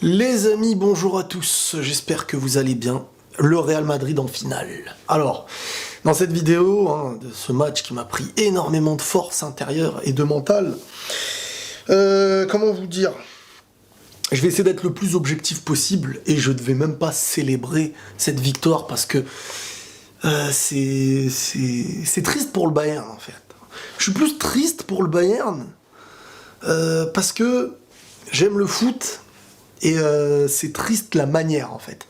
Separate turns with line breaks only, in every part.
Les amis, bonjour à tous, j'espère que vous allez bien. Le Real Madrid en finale. Alors, dans cette vidéo, de ce match qui m'a pris énormément de force intérieure et de mental, comment vous dire, je vais essayer d'être le plus objectif possible et je ne vais même pas célébrer cette victoire parce que c'est triste pour le Bayern en fait. Je suis plus triste pour le Bayern parce que j'aime le foot et c'est triste la manière en fait.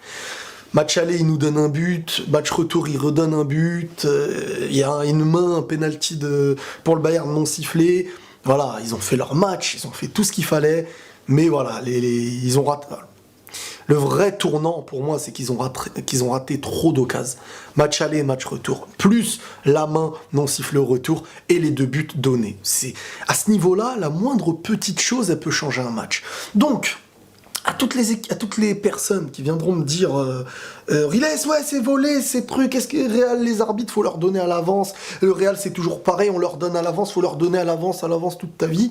Match aller, il nous donne un but, match retour, il redonne un but, il y a une main, un penalty pour le Bayern non sifflé. Voilà, ils ont fait leur match, ils ont fait tout ce qu'il fallait, mais voilà, ils ont raté. Le vrai tournant pour moi, c'est qu'ils ont raté trop d'occasions. Match aller, match retour, plus la main non sifflée au retour et les 2 buts donnés. C'est à ce niveau-là, la moindre petite chose, elle peut changer un match. Donc, à toutes les personnes qui viendront me dire Riles, ouais, c'est volé, ces trucs, est-ce que Real, les arbitres, faut leur donner à l'avance, le Real, c'est toujours pareil, on leur donne à l'avance, faut leur donner à l'avance toute ta vie.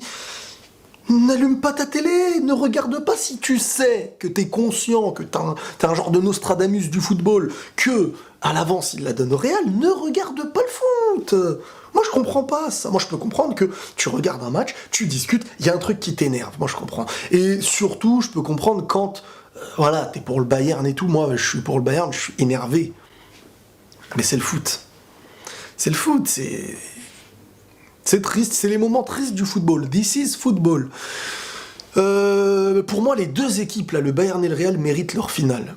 N'allume pas ta télé, ne regarde pas si tu sais que t'es conscient, que t'as un genre de Nostradamus du football, que à l'avance il la donne au Real, ne regarde pas le foot. Moi je comprends pas ça, moi je peux comprendre que tu regardes un match, tu discutes, il y a un truc qui t'énerve, moi je comprends. Et surtout je peux comprendre quand, voilà, t'es pour le Bayern et tout, moi je suis pour le Bayern, je suis énervé. Mais c'est le foot. C'est le foot, c'est triste, c'est les moments tristes du football. This is football. Pour moi, les deux équipes, là, le Bayern et le Real, méritent leur finale.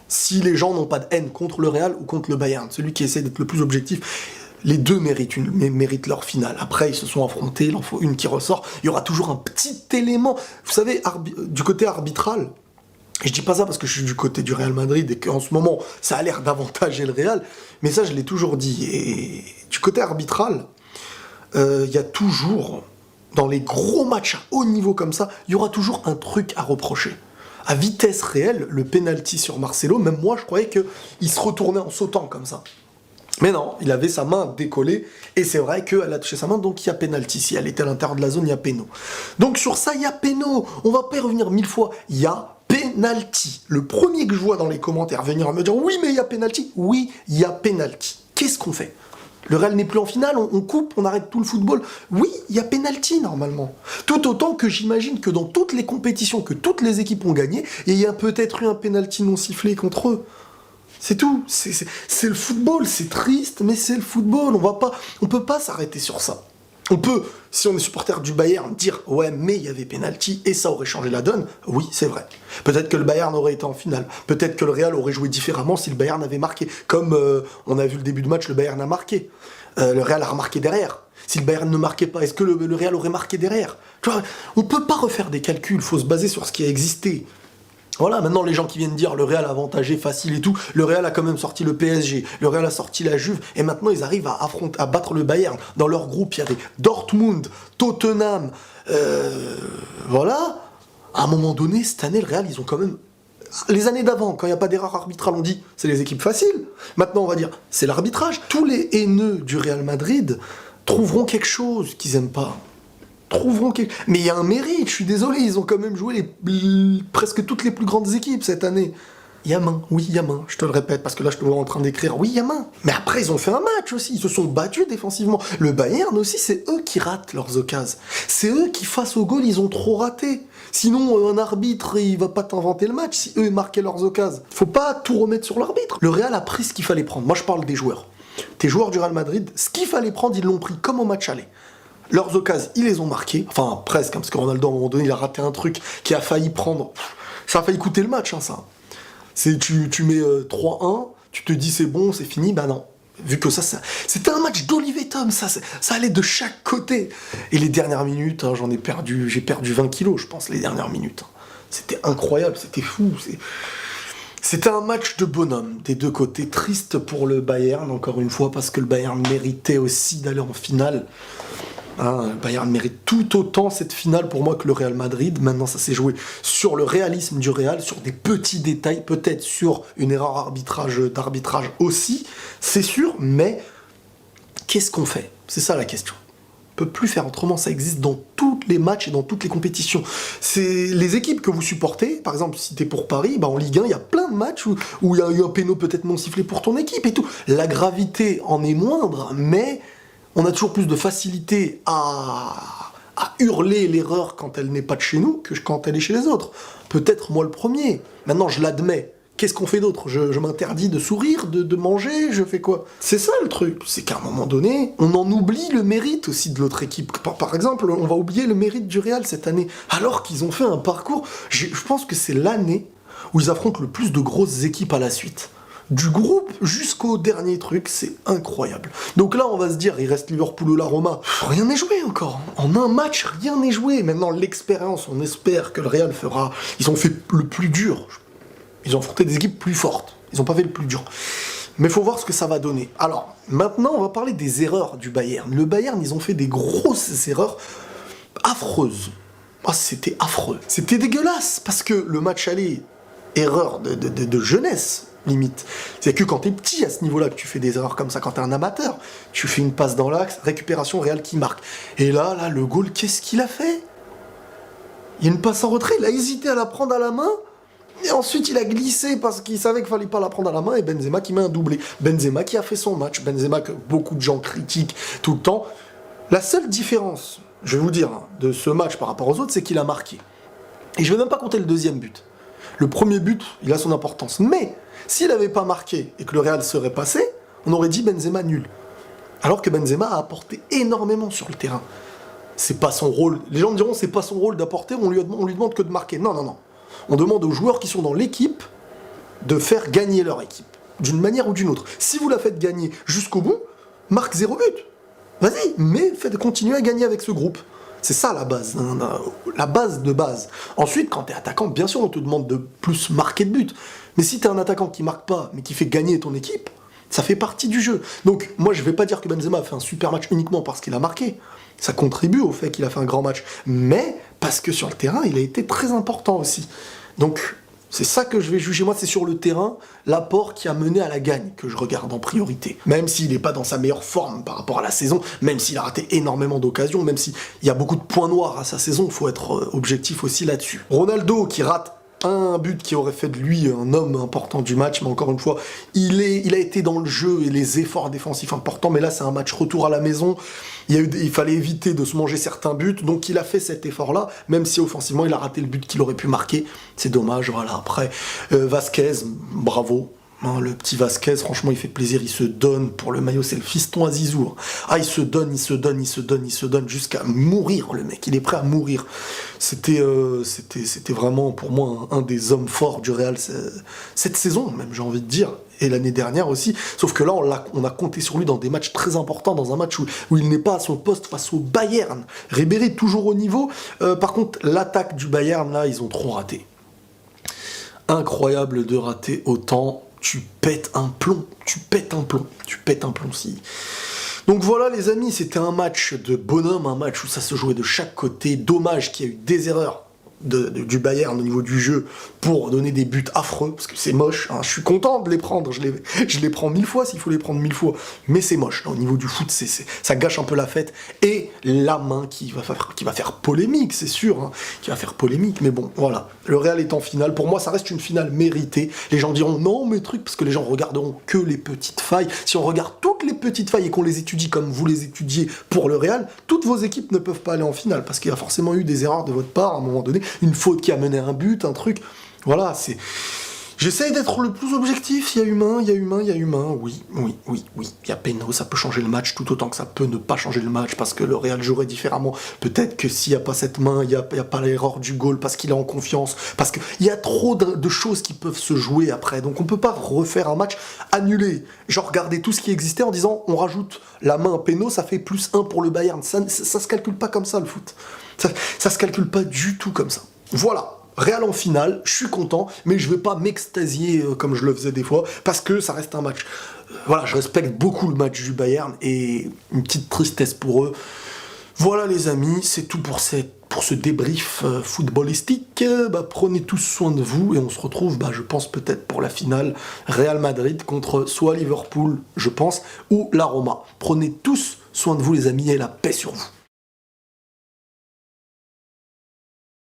Si les gens n'ont pas de haine contre le Real ou contre le Bayern, celui qui essaie d'être le plus objectif, les deux méritent leur finale. Après, ils se sont affrontés, il en faut une qui ressort. Il y aura toujours un petit élément. Vous savez, du côté arbitral, et je dis pas ça parce que je suis du côté du Real Madrid et qu'en ce moment, ça a l'air d'avantager le Real, mais ça, je l'ai toujours dit. Et du côté arbitral, il y a toujours, dans les gros matchs à haut niveau comme ça, il y aura toujours un truc à reprocher. À vitesse réelle, le penalty sur Marcelo, même moi je croyais qu'il se retournait en sautant comme ça. Mais non, il avait sa main décollée, et c'est vrai qu'elle a touché sa main, donc il y a penalty. Si elle était à l'intérieur de la zone, il y a péno. Donc sur ça, il y a péno. On va pas y revenir 1000 fois. Il y a penalty. Le premier que je vois dans les commentaires venir me dire « Oui, mais il y a penalty ». Oui, il y a penalty. Qu'est-ce qu'on fait ? Le Real n'est plus en finale, on coupe, on arrête tout le football. Oui, il y a penalty normalement. Tout autant que j'imagine que dans toutes les compétitions que toutes les équipes ont gagné, il y a peut-être eu un penalty non sifflé contre eux. C'est tout. C'est le football, c'est triste, mais c'est le football. On peut pas s'arrêter sur ça. On peut, si on est supporter du Bayern, dire « Ouais, mais il y avait penalty et ça aurait changé la donne ». Oui, c'est vrai. Peut-être que le Bayern aurait été en finale. Peut-être que le Real aurait joué différemment si le Bayern avait marqué. Comme on a vu le début de match, le Bayern a marqué. Le Real a remarqué derrière. Si le Bayern ne marquait pas, est-ce que le Real aurait marqué derrière ? Tu vois, on peut pas refaire des calculs, il faut se baser sur ce qui a existé. Voilà, maintenant les gens qui viennent dire le Real avantagé, facile et tout, le Real a quand même sorti le PSG, le Real a sorti la Juve, et maintenant ils arrivent à battre le Bayern. Dans leur groupe, il y avait Dortmund, Tottenham, voilà. À un moment donné, cette année, le Real, ils ont quand même... Les années d'avant, quand il n'y a pas d'erreur arbitrale, on dit c'est les équipes faciles. Maintenant, on va dire c'est l'arbitrage. Tous les haineux du Real Madrid trouveront quelque chose qu'ils n'aiment pas. Mais il y a un mérite, je suis désolé, ils ont quand même joué presque toutes les plus grandes équipes cette année. Il y a main, oui, il y a main, je te le répète, parce que là je te vois en train d'écrire, oui, il y a main. Mais après, ils ont fait un match aussi, ils se sont battus défensivement. Le Bayern aussi, c'est eux qui ratent leurs occasions. C'est eux qui, face au goal, ils ont trop raté. Sinon, un arbitre, il va pas t'inventer le match si eux marquaient leurs occasions. Faut pas tout remettre sur l'arbitre. Le Real a pris ce qu'il fallait prendre. Moi, je parle des joueurs. Tes joueurs du Real Madrid, ce qu'il fallait prendre, ils l'ont pris comme au match aller. Leurs occasions, ils les ont marquées. Enfin, presque, parce que Ronaldo, à un moment donné, il a raté un truc qui a failli prendre... Ça a failli coûter le match, ça. Tu mets 3-1, tu te dis c'est bon, c'est fini, bah non. Vu que ça c'était un match d'Olivier Tom, ça allait de chaque côté. Et les dernières minutes, j'ai perdu 20 kilos, je pense, les dernières minutes. C'était incroyable, c'était fou. C'était un match de bonhomme, des deux côtés. Triste pour le Bayern, encore une fois, parce que le Bayern méritait aussi d'aller en finale. Le Bayern mérite tout autant cette finale pour moi que le Real Madrid. Maintenant, ça s'est joué sur le réalisme du Real, sur des petits détails, peut-être sur une erreur d'arbitrage aussi, c'est sûr, mais qu'est-ce qu'on fait ? C'est ça la question. peut plus faire autrement, ça existe dans tous les matchs et dans toutes les compétitions. C'est les équipes que vous supportez, par exemple si t'es pour Paris, en Ligue 1, il y a plein de matchs où il y a eu un péno peut-être non sifflé pour ton équipe et tout. La gravité en est moindre, mais on a toujours plus de facilité à hurler l'erreur quand elle n'est pas de chez nous que quand elle est chez les autres. Peut-être moi le premier. Maintenant, je l'admets. Qu'est-ce qu'on fait d'autre? Je m'interdis de sourire, de manger, je fais quoi? C'est ça le truc, c'est qu'à un moment donné, on en oublie le mérite aussi de l'autre équipe. Par exemple, on va oublier le mérite du Real cette année, alors qu'ils ont fait un parcours, je pense que c'est l'année où ils affrontent le plus de grosses équipes à la suite. Du groupe jusqu'au dernier truc, c'est incroyable. Donc là, on va se dire, il reste Liverpool ou la Roma. Rien n'est joué encore. En un match, rien n'est joué. Maintenant, l'expérience, on espère que le Real fera... Ils ont fait le plus dur. Ils ont affronté des équipes plus fortes. Ils n'ont pas fait le plus dur. Mais il faut voir ce que ça va donner. Alors, maintenant, on va parler des erreurs du Bayern. Le Bayern, ils ont fait des grosses erreurs affreuses. Ah, c'était affreux. C'était dégueulasse, parce que le match aller, erreur de jeunesse, limite. C'est que quand t'es petit à ce niveau-là que tu fais des erreurs comme ça, quand t'es un amateur, tu fais une passe dans l'axe, récupération Real qui marque. Et là, le goal, qu'est-ce qu'il a fait? Il y a une passe en retrait, il a hésité à la prendre à la main, et ensuite il a glissé parce qu'il savait qu'il fallait pas la prendre à la main, et Benzema qui met un doublé. Benzema qui a fait son match, Benzema que beaucoup de gens critiquent tout le temps. La seule différence, je vais vous dire, de ce match par rapport aux autres, c'est qu'il a marqué. Et je vais même pas compter le deuxième but. Le premier but, il a son importance. Mais, s'il n'avait pas marqué et que le Real serait passé, on aurait dit Benzema nul. Alors que Benzema a apporté énormément sur le terrain. C'est pas son rôle. Les gens me diront, c'est pas son rôle d'apporter, on lui demande que de marquer. Non, non, non. On demande aux joueurs qui sont dans l'équipe de faire gagner leur équipe. D'une manière ou d'une autre. Si vous la faites gagner jusqu'au bout, marque 0 but. Vas-y, mais faites continuer à gagner avec ce groupe. C'est ça la base, la base de base. Ensuite, quand t'es attaquant, bien sûr, on te demande de plus marquer de buts. Mais si t'es un attaquant qui marque pas, mais qui fait gagner ton équipe, ça fait partie du jeu. Donc, moi, je vais pas dire que Benzema a fait un super match uniquement parce qu'il a marqué. Ça contribue au fait qu'il a fait un grand match. Mais parce que sur le terrain, il a été très important aussi. Donc, c'est ça que je vais juger. Moi, c'est sur le terrain, l'apport qui a mené à la gagne que je regarde en priorité. Même s'il n'est pas dans sa meilleure forme par rapport à la saison, même s'il a raté énormément d'occasions, même s'il y a beaucoup de points noirs à sa saison, il faut être objectif aussi là-dessus. Ronaldo qui rate un but qui aurait fait de lui un homme important du match, mais encore une fois, il a été dans le jeu et les efforts défensifs importants, mais là c'est un match retour à la maison, il fallait éviter de se manger certains buts, donc il a fait cet effort-là, même si offensivement il a raté le but qu'il aurait pu marquer, c'est dommage, voilà. Après, Vasquez, bravo. Le petit Vasquez, franchement, il fait plaisir, il se donne pour le maillot, c'est le fiston à Zizou. Ah, il se donne jusqu'à mourir, le mec, il est prêt à mourir. C'était vraiment, pour moi, un des hommes forts du Real cette saison, même, j'ai envie de dire, et l'année dernière aussi. Sauf que là, on a compté sur lui dans des matchs très importants, dans un match où il n'est pas à son poste face au Bayern. Ribéry, toujours au niveau. Par contre, l'attaque du Bayern, là, ils ont trop raté. Incroyable de rater autant. Tu pètes un plomb si. Donc voilà les amis, c'était un match de bonhomme, un match où ça se jouait de chaque côté. Dommage qu'il y ait eu des erreurs du Bayern au niveau du jeu pour donner des buts affreux, parce que c'est moche, hein. Je suis content de les prendre, je les prends 1000 fois s'il faut les prendre 1000 fois, mais c'est moche, là, au niveau du foot, ça gâche un peu la fête, et la main qui va faire polémique, c'est sûr, hein, qui va faire polémique, mais bon, voilà, le Real est en finale, pour moi ça reste une finale méritée, les gens diront non mais truc, parce que les gens regarderont que les petites failles, si on regarde toutes les petites failles et qu'on les étudie comme vous les étudiez pour le Real, toutes vos équipes ne peuvent pas aller en finale, parce qu'il y a forcément eu des erreurs de votre part à un moment donné, une faute qui a mené à un but, un truc, voilà, c'est... J'essaye d'être le plus objectif, il y a humain, oui, il y a péno, ça peut changer le match tout autant que ça peut ne pas changer le match parce que le Real jouerait différemment, peut-être que s'il n'y a pas cette main, il n'y a pas l'erreur du goal parce qu'il est en confiance, parce qu'il y a trop de choses qui peuvent se jouer après, donc on peut pas refaire un match annulé, genre regarder tout ce qui existait en disant on rajoute la main péno, ça fait +1 pour le Bayern, ça se calcule pas comme ça le foot, ça se calcule pas du tout comme ça, voilà. Real en finale, je suis content, mais je vais pas m'extasier comme je le faisais des fois, parce que ça reste un match. Voilà, je respecte beaucoup le match du Bayern, et une petite tristesse pour eux. Voilà les amis, c'est tout pour ce débrief footballistique. Prenez tous soin de vous, et on se retrouve, je pense peut-être pour la finale, Real Madrid contre soit Liverpool, je pense, ou la Roma. Prenez tous soin de vous les amis, et la paix sur vous.